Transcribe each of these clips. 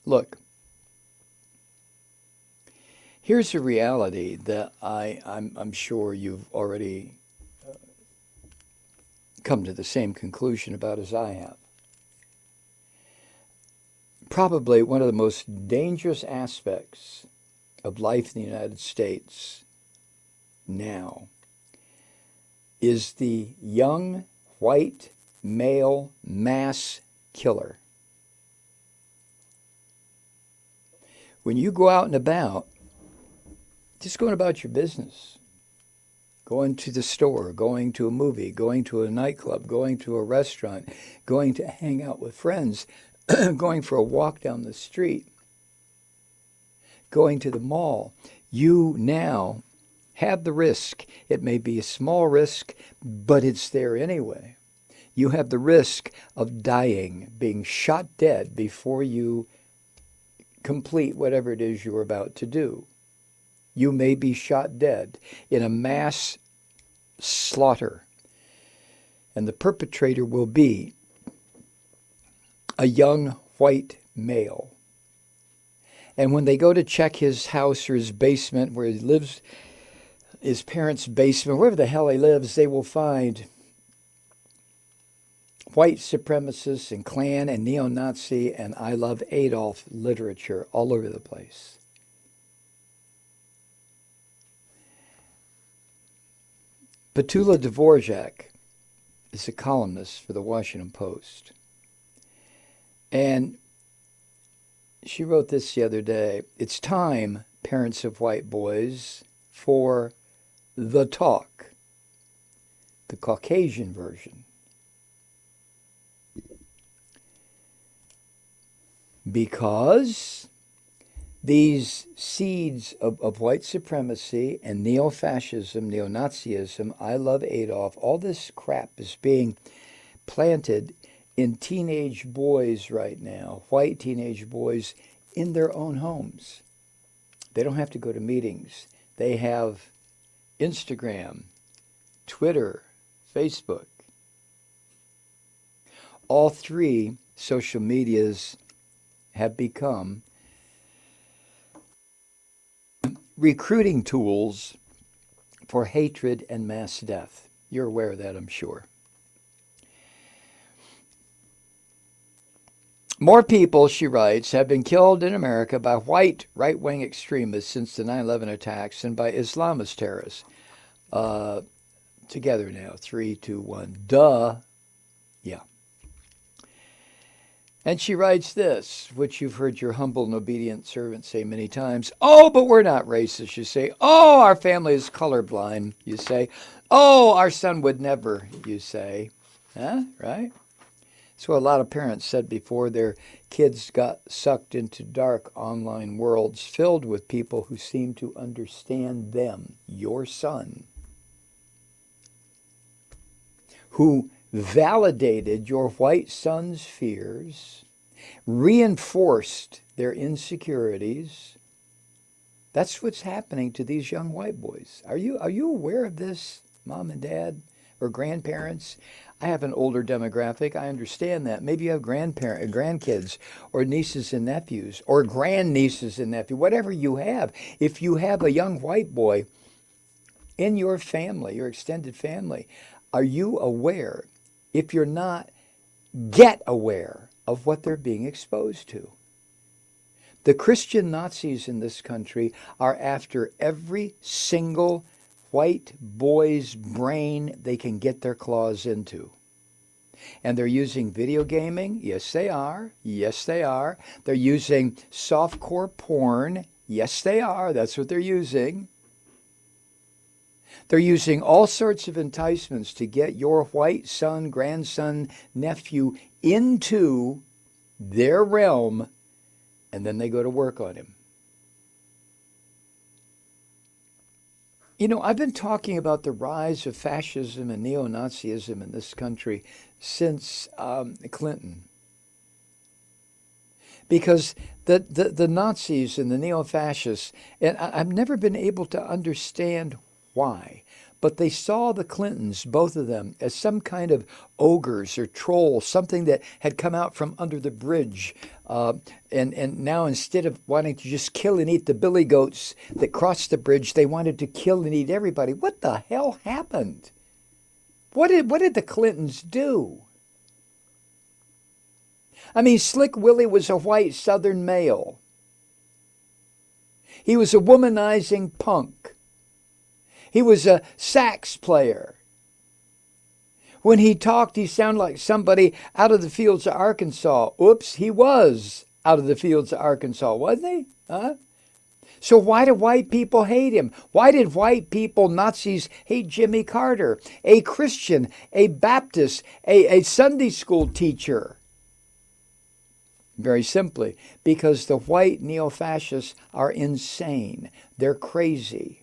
Look, here's a reality that I'm sure you've already come to the same conclusion about as I have. Probably one of the most dangerous aspects of life in the United States now is the young white male mass killer. When you go out and about, just going about your business, going to the store, going to a movie, going to a nightclub, going to a restaurant, going to hang out with friends, going for a walk down the street, going to the mall, you now have the risk. It may be a small risk, but it's there anyway. You have the risk of dying, being shot dead before you complete whatever it is you're about to do. You may be shot dead in a mass slaughter, and the perpetrator will be a young white male. And when they go to check his house or his basement where he lives, his parents' basement, wherever the hell he lives, they will find white supremacist and Klan and neo-Nazi and I Love Adolf literature all over the place. Petula Dvorak is a columnist for the Washington Post. And she wrote this the other day. It's time, parents of white boys, for the talk, the Caucasian version. Because these seeds of white supremacy and neo-fascism, neo-Nazism, I Love Adolf, all this crap is being planted in teenage boys right now, white teenage boys in their own homes. They don't have to go to meetings. They have Instagram, Twitter, Facebook. All three social medias have become recruiting tools for hatred and mass death. You're aware of that, I'm sure. More people, she writes, have been killed in America by white right-wing extremists since the 9/11 attacks than by Islamist terrorists. Together now, 3, 2, 1. Duh. Yeah. And she writes this, which you've heard your humble and obedient servant say many times. Oh, but we're not racist, you say. Oh, our family is colorblind, you say. Oh, our son would never, you say. Huh? Right? That's what a lot of parents said before their kids got sucked into dark online worlds filled with people who seem to understand them, your son, who validated your white son's fears, reinforced their insecurities. That's what's happening to these young white boys. Are you aware of this, mom and dad or grandparents? I have an older demographic. I understand that. Maybe you have grandkids or nieces and nephews or grandnieces and nephews, whatever you have. If you have a young white boy in your family, your extended family, are you aware? If you're not, get aware of what they're being exposed to. The Christian Nazis in this country are after every single white boy's brain they can get their claws into. And they're using video gaming. Yes, they are. Yes, they are. They're using softcore porn. Yes, they are. That's what they're using. They're using all sorts of enticements to get your white son, grandson, nephew into their realm, and then they go to work on him. You know, I've been talking about the rise of fascism and neo-Nazism in this country since Clinton. Because the Nazis and the neo-fascists, and I've never been able to understand why, But they saw the Clintons, both of them, as some kind of ogres or trolls, something that had come out from under the bridge. And now instead of wanting to just kill and eat the billy goats that crossed the bridge, they wanted to kill and eat everybody. What the hell happened? What did the Clintons do? I mean, Slick Willie was a white Southern male. He was a womanizing punk. He was a sax player. When he talked, he sounded like somebody out of the fields of Arkansas. Oops, he was out of the fields of Arkansas, wasn't he? Huh? So why do white people hate him? Why did white people, Nazis, hate Jimmy Carter, a Christian, a Baptist, a Sunday school teacher? Very simply, because the white neo-fascists are insane. They're crazy.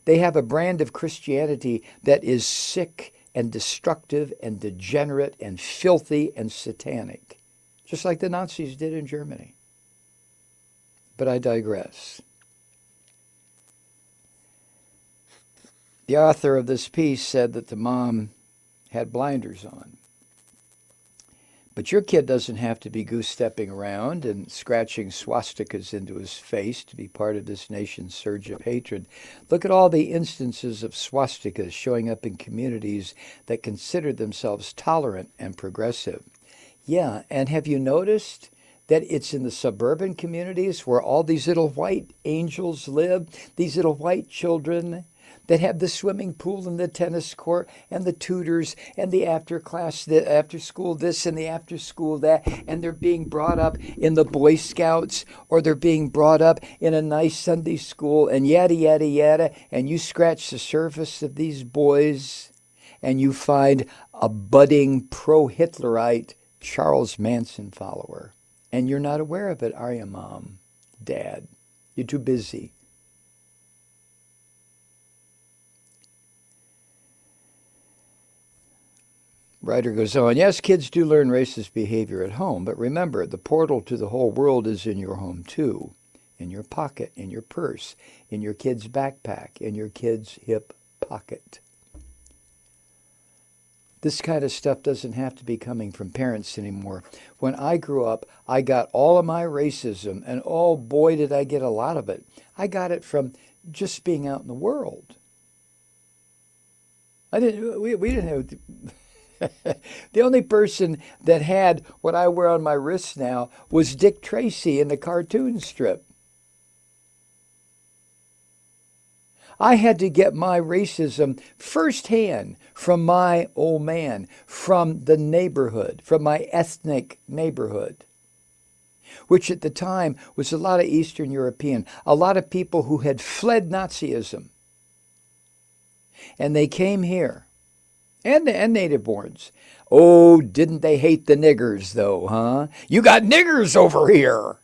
They have a brand of Christianity that is sick and destructive and degenerate and filthy and satanic, just like the Nazis did in Germany. But I digress. The author of this piece said that the mom had blinders on. But your kid doesn't have to be goose-stepping around and scratching swastikas into his face to be part of this nation's surge of hatred. Look at all the instances of swastikas showing up in communities that consider themselves tolerant and progressive. Yeah, and have you noticed that it's in the suburban communities where all these little white angels live, these little white children that have the swimming pool and the tennis court and the tutors and the after class, the after school this and the after school that, and they're being brought up in the Boy Scouts, or they're being brought up in a nice Sunday school, and yada, yada, yada, and you scratch the surface of these boys and you find a budding pro-Hitlerite Charles Manson follower. And you're not aware of it, are you, Mom, Dad? You're too busy. Writer goes on, yes, kids do learn racist behavior at home, but remember, the portal to the whole world is in your home too, in your pocket, in your purse, in your kid's backpack, in your kid's hip pocket. This kind of stuff doesn't have to be coming from parents anymore. When I grew up, I got all of my racism, and oh boy, did I get a lot of it. I got it from just being out in the world. We didn't have... The only person that had what I wear on my wrists now was Dick Tracy in the cartoon strip. I had to get my racism firsthand from my old man, from the neighborhood, from my ethnic neighborhood, which at the time was a lot of Eastern European, a lot of people who had fled Nazism. And they came here. And native-borns. Oh, didn't they hate the niggers, though, huh? You got niggers over here!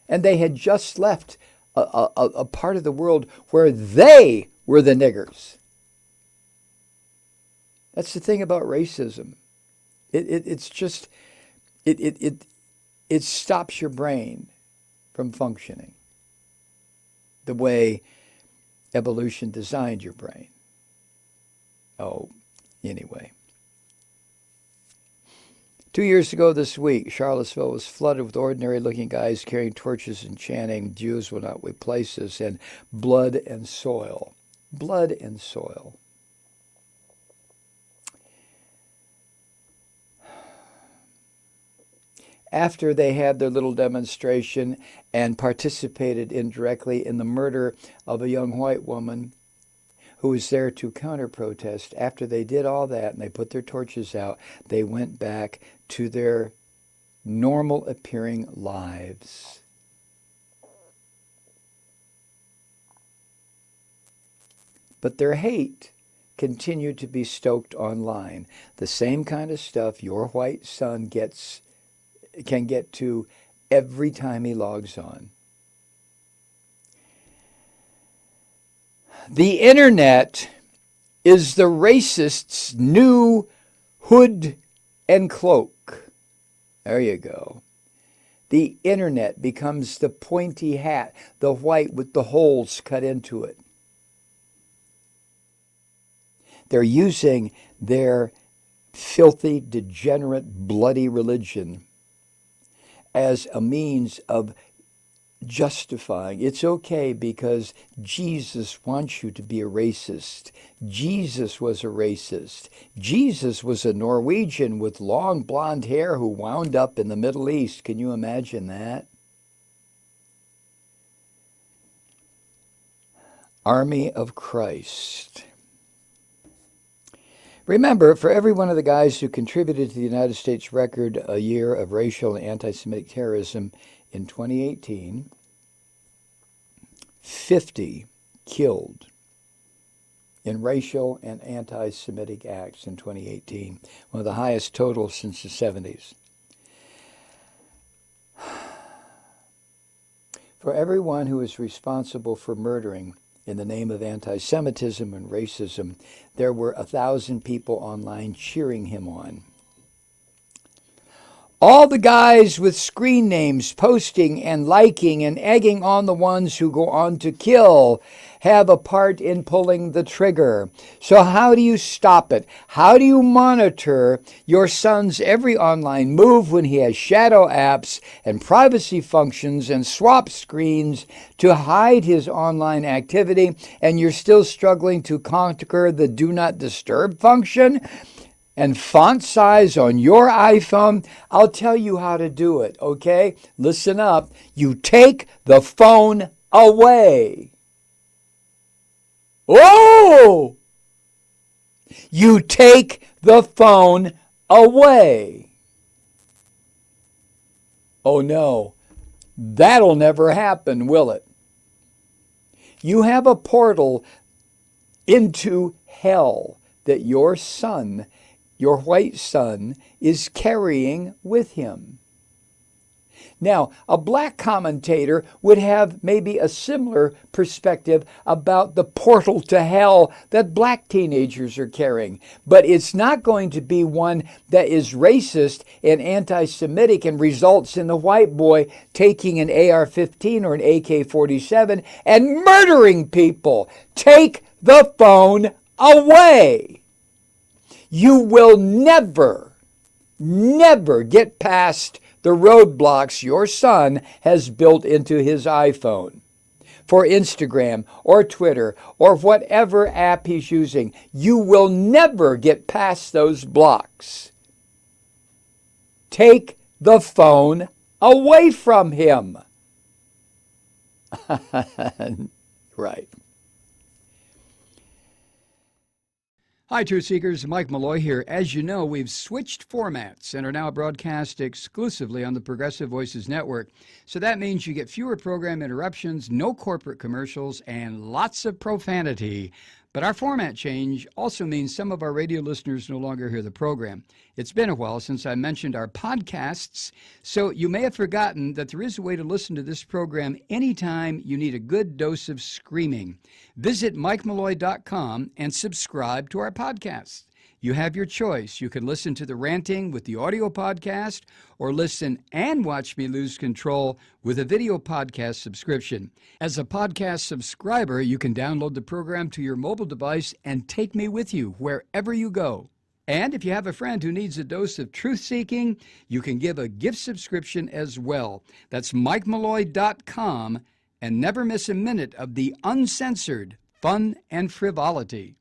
And they had just left a part of the world where they were the niggers. That's the thing about racism. It stops your brain from functioning the way evolution designed your brain. Oh, anyway. 2 years ago this week, Charlottesville was flooded with ordinary-looking guys carrying torches and chanting, "Jews will not replace us," and blood and soil. Blood and soil. After they had their little demonstration and participated indirectly in the murder of a young white woman who was there to counter-protest, after they did all that and they put their torches out, they went back to their normal-appearing lives. But their hate continued to be stoked online. The same kind of stuff your white son can get to every time he logs on. The internet is the racist's new hood and cloak. There you go. The internet becomes the pointy hat, the white with the holes cut into it. They're using their filthy, degenerate, bloody religion as a means of justifying. It's okay because Jesus wants you to be a racist. Jesus was a racist. Jesus was a Norwegian with long blonde hair who wound up in the Middle East. Can you imagine that? Army of Christ. Remember, for every one of the guys who contributed to the United States record a year of racial and anti-Semitic terrorism in 2018, 50 killed in racial and anti-Semitic acts in 2018, one of the highest totals since the 70s. For everyone who is responsible for murdering in the name of anti-Semitism and racism, there were 1,000 people online cheering him on. All the guys with screen names posting and liking and egging on the ones who go on to kill have a part in pulling the trigger. So how do you stop it? How do you monitor your son's every online move when he has shadow apps and privacy functions and swap screens to hide his online activity, and you're still struggling to conquer the do not disturb function and font size on your iPhone? I'll tell you how to do it, okay? Listen up. You take the phone away. Oh! You take the phone away. Oh no, that'll never happen, will it? You have a portal into hell that your son, your white son, is carrying with him. Now, a black commentator would have maybe a similar perspective about the portal to hell that black teenagers are carrying. But it's not going to be one that is racist and anti-Semitic and results in the white boy taking an AR-15 or an AK-47 and murdering people. Take the phone away. You will never get past the roadblocks your son has built into his iPhone for Instagram or Twitter or whatever app he's using. You will never get past those blocks. Take the phone away from him. Right. Hi, Truth Seekers. Mike Malloy here. As you know, we've switched formats and are now broadcast exclusively on the Progressive Voices Network. So that means you get fewer program interruptions, no corporate commercials, and lots of profanity. But our format change also means some of our radio listeners no longer hear the program. It's been a while since I mentioned our podcasts, so you may have forgotten that there is a way to listen to this program anytime you need a good dose of screaming. Visit MikeMalloy.com and subscribe to our podcasts. You have your choice. You can listen to The Ranting with the audio podcast or listen and watch me lose control with a video podcast subscription. As a podcast subscriber, you can download the program to your mobile device and take me with you wherever you go. And if you have a friend who needs a dose of truth-seeking, you can give a gift subscription as well. That's MikeMalloy.com, and never miss a minute of the uncensored fun and frivolity.